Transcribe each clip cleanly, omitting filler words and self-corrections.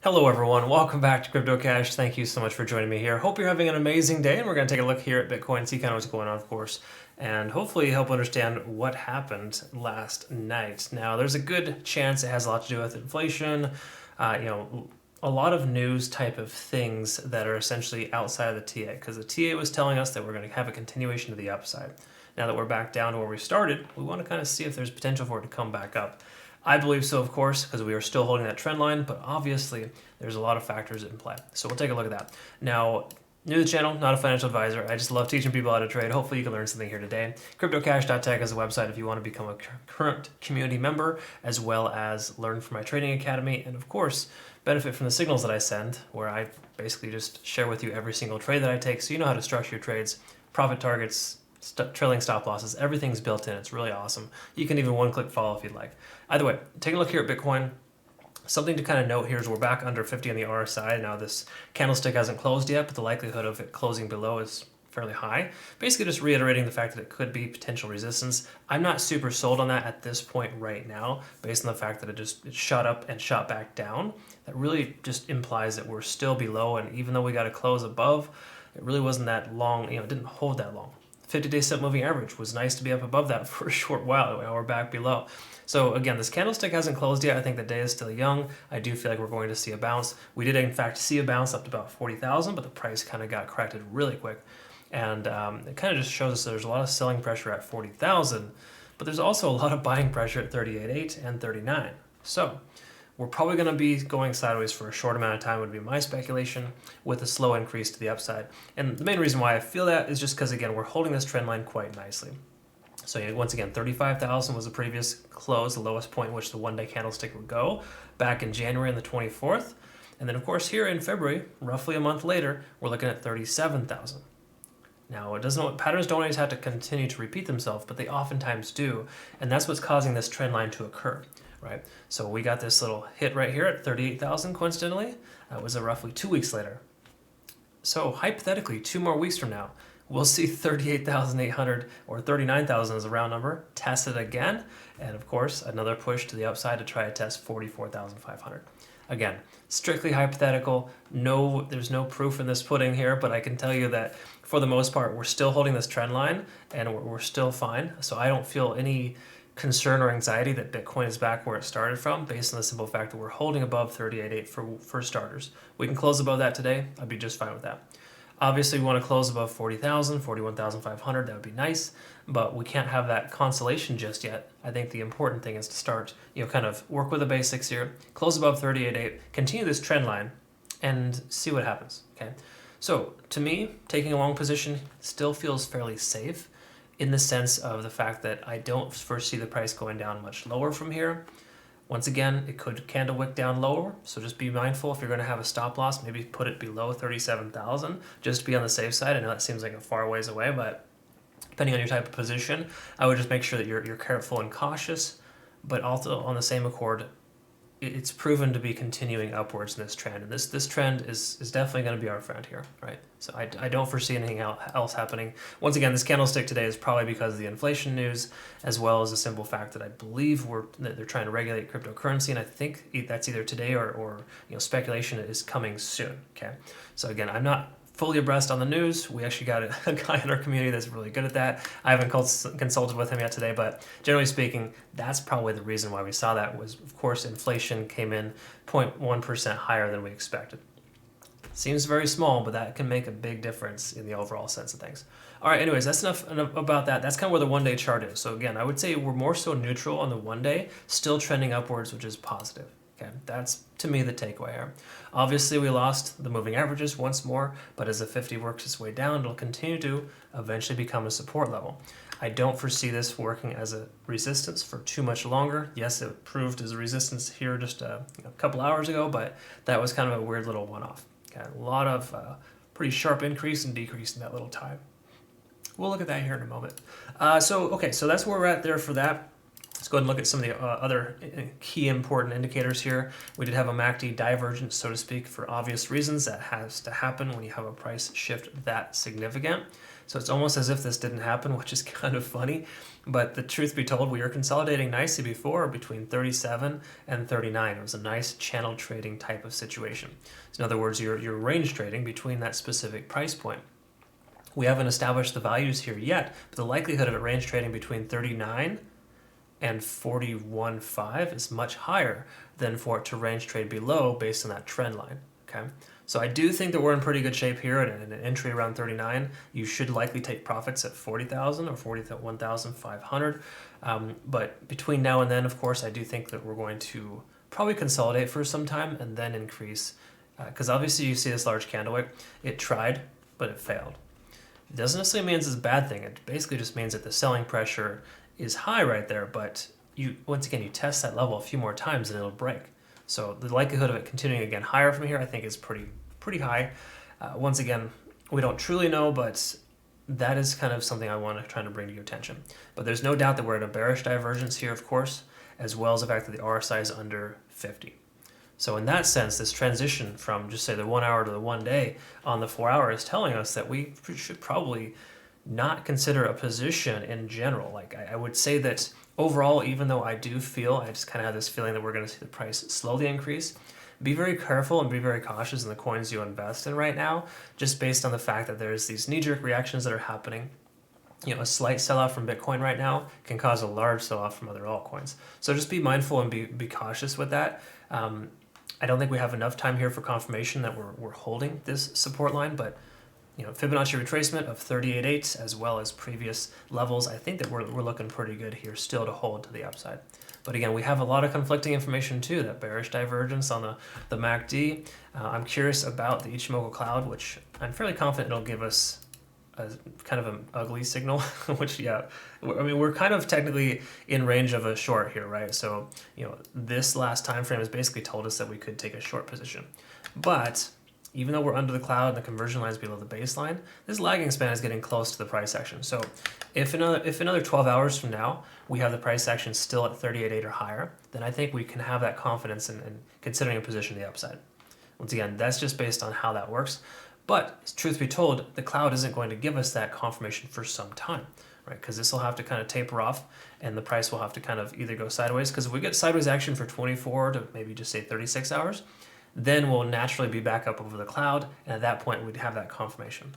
Hello everyone, welcome back to CryptoCache. Thank you so much for joining me here. Hope you're having an amazing day, and we're going to take a look here at Bitcoin, see kind of what's going on, of course, and hopefully help understand what happened last night. Now, there's a good chance it has a lot to do with inflation, a lot of news type of things that are essentially outside of the TA, because the TA was telling us that we're going to have a continuation to the upside. Now that we're back down to where we started, we want to kind of see if there's potential for it to come back up. I believe so, of course, because we are still holding that trend line, but obviously there's a lot of factors in play. So we'll take a look at that. Now, new to the channel, not a financial advisor. I just love teaching people how to trade. Hopefully you can learn something here today. CryptoCache.tech is a website if you want to become a current community member, as well as learn from my trading academy, and of course, benefit from the signals that I send, where I basically just share with you every single trade that I take so you know how to structure your trades, profit targets, trailing stop losses, everything's built in. It's really awesome. You can even one-click follow if you'd like. Either way, take a look here at Bitcoin. Something to kind of note here is we're back under 50 on the RSI. Now this candlestick hasn't closed yet, but the likelihood of it closing below is fairly high. Basically just reiterating the fact that it could be potential resistance. I'm not super sold on that at this point right now, based on the fact that it shot up and shot back down. That really just implies that we're still below, and even though we got to close above, it really wasn't that long, it didn't hold that long. 50-day set moving average was nice to be up above that for a short while. Now we're back below. So again, this candlestick hasn't closed yet. I think the day is still young. I do feel like we're going to see a bounce. We did in fact see a bounce up to about 40,000, but the price kind of got corrected really quick. And it kind of just shows us that there's a lot of selling pressure at 40,000, but there's also a lot of buying pressure at 38.8 and 39. So we're probably going to be going sideways for a short amount of time would be my speculation, with a slow increase to the upside. And the main reason why I feel that is just because, again, we're holding this trend line quite nicely. So once again, 35,000 was the previous close, the lowest point in which the one-day candlestick would go back in January on the 24th. And then, of course, here in February, roughly a month later, we're looking at 37,000. Now, patterns don't always have to continue to repeat themselves, but they oftentimes do. And that's what's causing this trend line to occur. Right, so we got this little hit right here at 38,000 coincidentally. That was roughly 2 weeks later. So hypothetically, 2 more weeks from now, we'll see 38,800 or 39,000 as a round number, test it again, and of course, another push to the upside to try to test 44,500. Again, strictly hypothetical. There's no proof in this pudding here, but I can tell you that for the most part, we're still holding this trend line and we're still fine. So I don't feel any concern or anxiety that Bitcoin is back where it started from, based on the simple fact that we're holding above 38.8 for starters. We can close above that today. I'd be just fine with that. Obviously, we want to close above 40,000, 41,500. That would be nice, but we can't have that consolation just yet. I think the important thing is to start, kind of work with the basics here, close above 38.8, continue this trend line, and see what happens. Okay. So to me, taking a long position still feels fairly safe, in the sense of the fact that I don't foresee the price going down much lower from here. Once again, it could candle wick down lower, so just be mindful if you're going to have a stop loss, maybe put it below 37,000, just to be on the safe side. I know that seems like a far ways away, but depending on your type of position, I would just make sure that you're careful and cautious, but also on the same accord, it's proven to be continuing upwards in this trend, and this trend is definitely going to be our friend here, right? So I don't foresee anything else happening. Once again, this candlestick today is probably because of the inflation news, as well as the simple fact that I believe that they're trying to regulate cryptocurrency, and I think that's either today or speculation is coming soon. Okay, so again, I'm not fully abreast on the news. We actually got a guy in our community that's really good at that. I haven't consulted with him yet today, but generally speaking, that's probably the reason why we saw that was, of course, inflation came in 0.1% higher than we expected. Seems very small, but that can make a big difference in the overall sense of things. All right, anyways, that's enough about that. That's kind of where the one-day chart is. So again, I would say we're more so neutral on the one day, still trending upwards, which is positive. Okay, that's to me the takeaway here. Obviously, we lost the moving averages once more, but as the 50 works its way down, it'll continue to eventually become a support level. I don't foresee this working as a resistance for too much longer. Yes, it proved as a resistance here just a couple hours ago, but that was kind of a weird little one-off. Okay, a lot of pretty sharp increase and decrease in that little time. We'll look at that here in a moment. So that's where we're at there for that. Let's go ahead and look at some of the other key important indicators here. We did have a MACD divergence, so to speak, for obvious reasons. That has to happen when you have a price shift that significant. So it's almost as if this didn't happen, which is kind of funny. But the truth be told, we were consolidating nicely before between 37 and 39. It was a nice channel trading type of situation. So in other words, you're range trading between that specific price point. We haven't established the values here yet, but the likelihood of it range trading between 39 and 41.5 is much higher than for it to range trade below based on that trend line. Okay, so I do think that we're in pretty good shape here. At an entry around 39, you should likely take profits at 40,000 or 41,500. But between now and then, of course, I do think that we're going to probably consolidate for some time and then increase, because obviously you see this large candle wick. It tried, but it failed. It doesn't necessarily mean it's a bad thing. It basically just means that the selling pressure is high right there, but once again, you test that level a few more times and it'll break. So the likelihood of it continuing again higher from here, I think, is pretty high. Once again, we don't truly know, but that is kind of something I want to try to bring to your attention. But there's no doubt that we're at a bearish divergence here, of course, as well as the fact that the RSI is under 50. So in that sense, this transition from just say the 1 hour to the 1 day on the 4 hour is telling us that we should probably not consider a position in general. Like I would say that overall, even though I just kind of have this feeling that we're going to see the price slowly increase, be very careful and be very cautious in the coins you invest in right now, just based on the fact that there's these knee-jerk reactions that are happening. You know, a slight sell-off from Bitcoin right now can cause a large sell-off from other altcoins. So just be mindful and be cautious with that. I don't think we have enough time here for confirmation that we're holding this support line, but you know, Fibonacci retracement of 38.8 as well as previous levels, I think that we're looking pretty good here still to hold to the upside. But again, we have a lot of conflicting information too, that bearish divergence on the MACD. I'm curious about the Ichimoku cloud, which I'm fairly confident it'll give us a kind of an ugly signal, which, yeah, I mean, we're kind of technically in range of a short here, right? So, you know, this last time frame has basically told us that we could take a short position. But even though we're under the cloud and the conversion line is below the baseline, this lagging span is getting close to the price action. So if another 12 hours from now, we have the price action still at 38.8 or higher, then I think we can have that confidence in considering a position to the upside. Once again, that's just based on how that works. But truth be told, the cloud isn't going to give us that confirmation for some time, right? Because this will have to kind of taper off and the price will have to kind of either go sideways. Because if we get sideways action for 24 to maybe just say 36 hours, then we'll naturally be back up over the cloud. And at that point, we'd have that confirmation.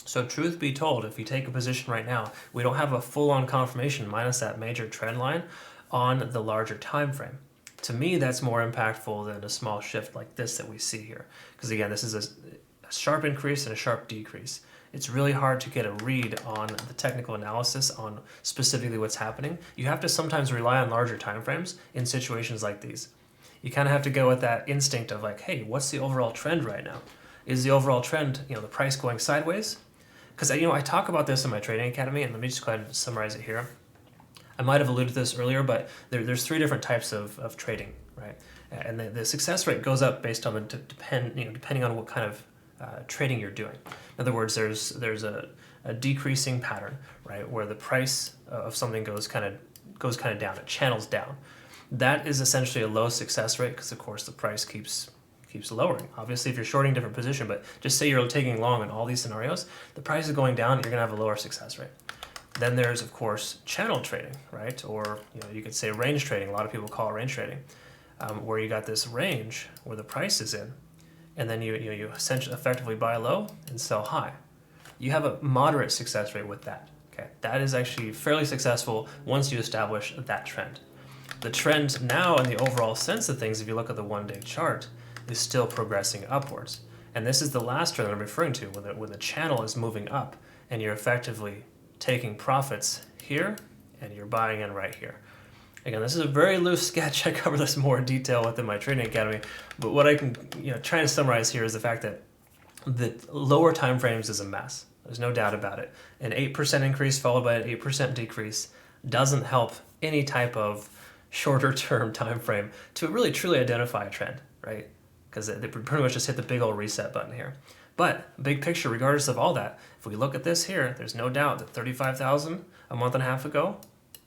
So truth be told, if you take a position right now, we don't have a full-on confirmation minus that major trend line on the larger time frame. To me, that's more impactful than a small shift like this that we see here. Because again, this is a sharp increase and a sharp decrease. It's really hard to get a read on the technical analysis on specifically what's happening. You have to sometimes rely on larger time frames in situations like these. You kind of have to go with that instinct of like, hey, what's the overall trend right now? Is the overall trend, you know, the price going sideways? Because, you know, I talk about this in my trading academy, and let me just go ahead and summarize it here. I might have alluded to this earlier, but there's three different types of trading, right? And the success rate goes up based on depending on what kind of trading you're doing. In other words, there's a decreasing pattern, right, where the price of something goes kind of down, it channels down. That is essentially a low success rate because, of course, the price keeps lowering. Obviously, if you're shorting different position, but just say you're taking long in all these scenarios, the price is going down, you're going to have a lower success rate. Then there's, of course, channel trading, right? Or you could say range trading. A lot of people call it range trading, where you got this range where the price is in, and then you essentially effectively buy low and sell high. You have a moderate success rate with that. Okay, that is actually fairly successful once you establish that trend. The trend now, in the overall sense of things, if you look at the one-day chart, is still progressing upwards. And this is the last trend that I'm referring to, when the channel is moving up and you're effectively taking profits here and you're buying in right here. Again, this is a very loose sketch. I cover this more in detail within my trading academy, but what I can try to summarize here is the fact that the lower time frames is a mess. There's no doubt about it. An 8% increase followed by an 8% decrease doesn't help any type of shorter term time frame to really truly identify a trend, right? Because they pretty much just hit the big old reset button here. But big picture, regardless of all that, if we look at this here, there's no doubt that 35,000 a month and a half ago,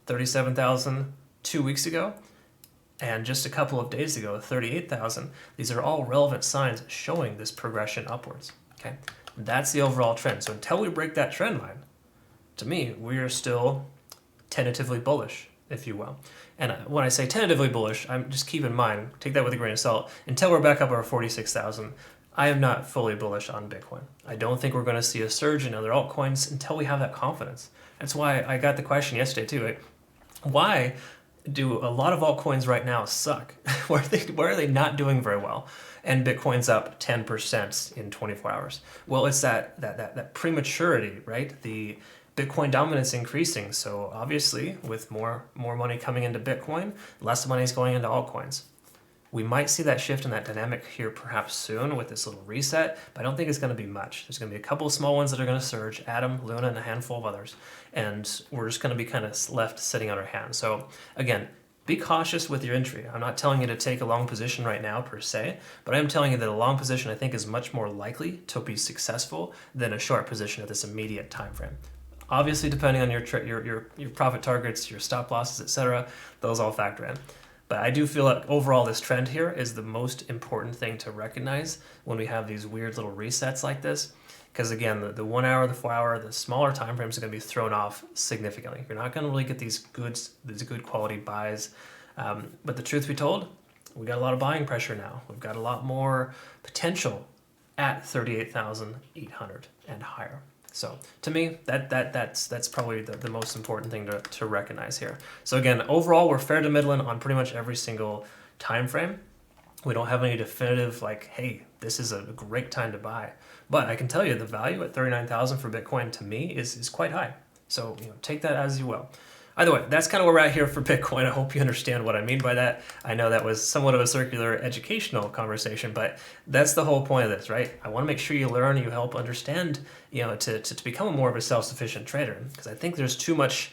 37,000 2 weeks ago, and just a couple of days ago, 38,000. These are all relevant signs showing this progression upwards. Okay, that's the overall trend. So until we break that trend line, to me, we are still tentatively bullish, if you will. And when I say tentatively bullish, I'm just keep in mind, take that with a grain of salt, until we're back up over 46,000, I am not fully bullish on Bitcoin. I don't think we're going to see a surge in other altcoins until we have that confidence. That's why I got the question yesterday too. Like, why do a lot of altcoins right now suck? Why are they not doing very well? And Bitcoin's up 10% in 24 hours. Well, it's that prematurity, right? The Bitcoin dominance increasing. So obviously, with more money coming into Bitcoin, less money is going into altcoins. We might see that shift in that dynamic here perhaps soon with this little reset, but I don't think it's going to be much. There's going to be a couple of small ones that are going to surge, Atom, Luna, and a handful of others, and we're just going to be kind of left sitting on our hands. So again, be cautious with your entry. I'm not telling you to take a long position right now per se, but I am telling you that a long position I think is much more likely to be successful than a short position at this immediate time frame. Obviously, depending on your profit targets, your stop losses, etc., those all factor in. But I do feel like overall this trend here is the most important thing to recognize when we have these weird little resets like this. Because again, the 1 hour, the 4 hour, the smaller time frames are going to be thrown off significantly. You're not going to really get these good quality buys. But the truth be told, we got a lot of buying pressure now. We've got a lot more potential at 38,800 and higher. So to me, that's probably the most important thing to recognize here. So again, overall, we're fair to middling on pretty much every single time frame. We don't have any definitive like, hey, this is a great time to buy. But I can tell you the value at 39,000 for Bitcoin to me is quite high. So take that as you will. Either way, that's kind of where we're at here for Bitcoin. I hope you understand what I mean by that. I know that was somewhat of a circular educational conversation, but that's the whole point of this, right? I want to make sure you learn, you help understand, to become more of a self-sufficient trader. Because I think there's too much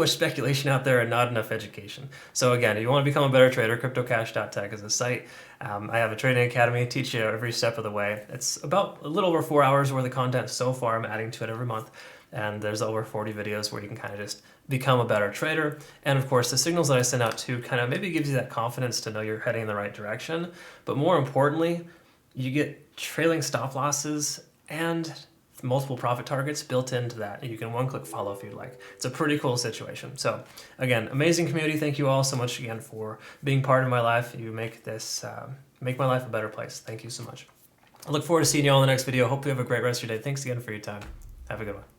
speculation out there and not enough education. So again, if you want to become a better trader, CryptoCache.tech is a site. I have a trading academy, teach you every step of the way. It's about a little over 4 hours worth of content so far. I'm adding to it every month. And there's over 40 videos where you can kind of just become a better trader. And of course, the signals that I send out too kind of maybe gives you that confidence to know you're heading in the right direction. But more importantly, you get trailing stop losses and multiple profit targets built into that. And you can one-click follow if you'd like. It's a pretty cool situation. So again, amazing community. Thank you all so much again for being part of my life. You make this, make my life a better place. Thank you so much. I look forward to seeing you all in the next video. Hope you have a great rest of your day. Thanks again for your time. Have a good one.